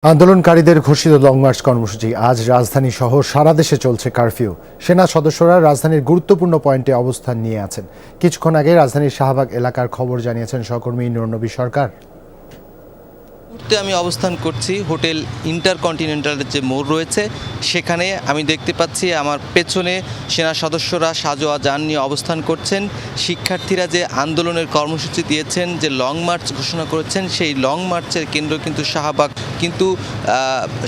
আন্দোলনকারীদের ঘোষিত long March কর্মসূচি আজ রাজধানী সহ সারা দেশে চলছে কারফিউ। সেনা সদস্যরা রাজধানীর গুরুত্বপূর্ণ পয়েন্টে অবস্থান নিয়ে আছেন। কিছুক্ষণ আগে রাজধানীর শাহবাগ এলাকার খবর জানিয়েছেন সহকর্মী নুরনবী সরকার। আমি অবস্থান করছি হোটেল ইন্টারকন্টিনেন্টালের যে মোড় রয়েছে সেখানে। আমি দেখতে পাচ্ছি আমার পেছনে সেনা সদস্যরা সাজোয়া যান নিয়ে অবস্থান করছেন। শিক্ষার্থীরা যে আন্দোলনের কর্মসূচি দিয়েছেন, যে লং মার্চ ঘোষণা করেছেন, সেই লং মার্চের কেন্দ্র কিন্তু শাহবাগ। কিন্তু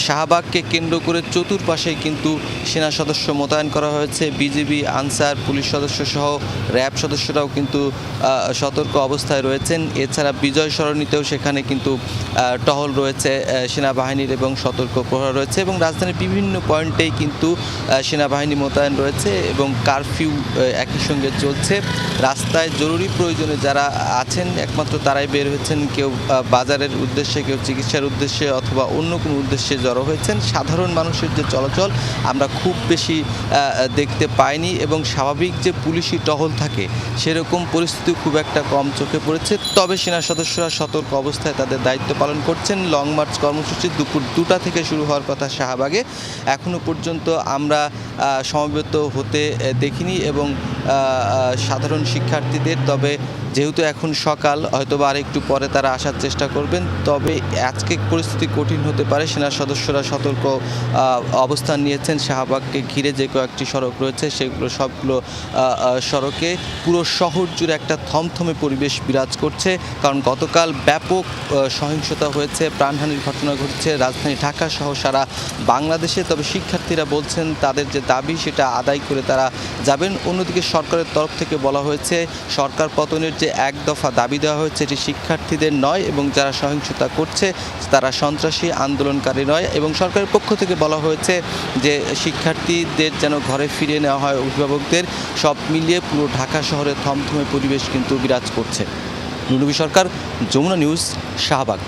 শাহবাগকে কেন্দ্র করে চতুর্পাশেই কিন্তু সেনা সদস্য মোতায়েন করা হয়েছে। বিজিবি, আনসার, পুলিশ সদস্য সহ র্যাব সদস্যরাও কিন্তু সতর্ক অবস্থায় রয়েছেন। এছাড়া বিজয় সরণিতেও সেখানে কিন্তু টহল রয়েছে সেনাবাহিনীর এবং সতর্ক প্রহরা রয়েছে, এবং রাজধানীর বিভিন্ন পয়েন্টেই কিন্তু সেনাবাহিনী মোতায়েন রয়েছে এবং কারফিউ একই সঙ্গে চলছে। রাস্তায় জরুরি প্রয়োজনে যারা আছেন একমাত্র তারাই বের হয়েছেন। কেউ বাজারের উদ্দেশ্যে, কেউ চিকিৎসার উদ্দেশ্যে অথবা অন্য কোনো উদ্দেশ্যে জড়ো হয়েছেন। সাধারণ মানুষের যে চলাচল আমরা খুব বেশি দেখতে পাইনি, এবং স্বাভাবিক যে পুলিশি টহল থাকে সেরকম পরিস্থিতি খুব একটা কম চোখে পড়েছে। তবে সেনা সদস্যরা সতর্ক অবস্থায় তাদের দায়িত্ব পালন করছেন। লং মার্চ কর্মসূচি দুপুর 2টা থেকে শুরু হওয়ার কথা শাহবাগে। এখনও পর্যন্ত আমরা সমবেত হতে দেখিনি এবং সাধারণ শিক্ষার্থীদের। তবে যেহেতু এখন সকাল, হয়তোবা আর একটু পরে তারা আসার চেষ্টা করবেন। তবে আজকে পরিস্থিতি কঠিন হতে পারে। সেনা সদস্যরা সতর্ক অবস্থান নিয়েছেন। শাহবাগকে ঘিরে যে কয়েকটি সড়ক রয়েছে সেগুলো সবগুলো সড়কে পুরো শহর জুড়ে একটা থমথমে পরিবেশ বিরাজ করছে। কারণ গতকাল ব্যাপক সহিংসতা হয়েছে, প্রাণহানির ঘটনা ঘটছে রাজধানী ঢাকা সহ সারা বাংলাদেশে। তবে শিক্ষার্থীরা বলছেন তাদের যে দাবি সেটা আদায় করে তারা যাবেন। অন্যদিকে সরকারের তরফ থেকে বলা হয়েছে সরকার পতনের যে এক দফা দাবি দেওয়া হয়েছে এটি শিক্ষার্থীদের নয়, এবং যারা সহিংসতা করছে তারা সন্ত্রাসী, আন্দোলনকারী নয়। এবং সরকারের পক্ষ থেকে বলা হয়েছে যে শিক্ষার্থীদের যেন ঘরে ফিরিয়ে নেওয়া হয়, অভিভাবকদের। সব মিলিয়ে পুরো ঢাকা শহরে থমথমে পরিবেশ কিন্তু বিরাজ করছে। নুরনবী সরকার, যমুনা নিউজ, শাহবাগ।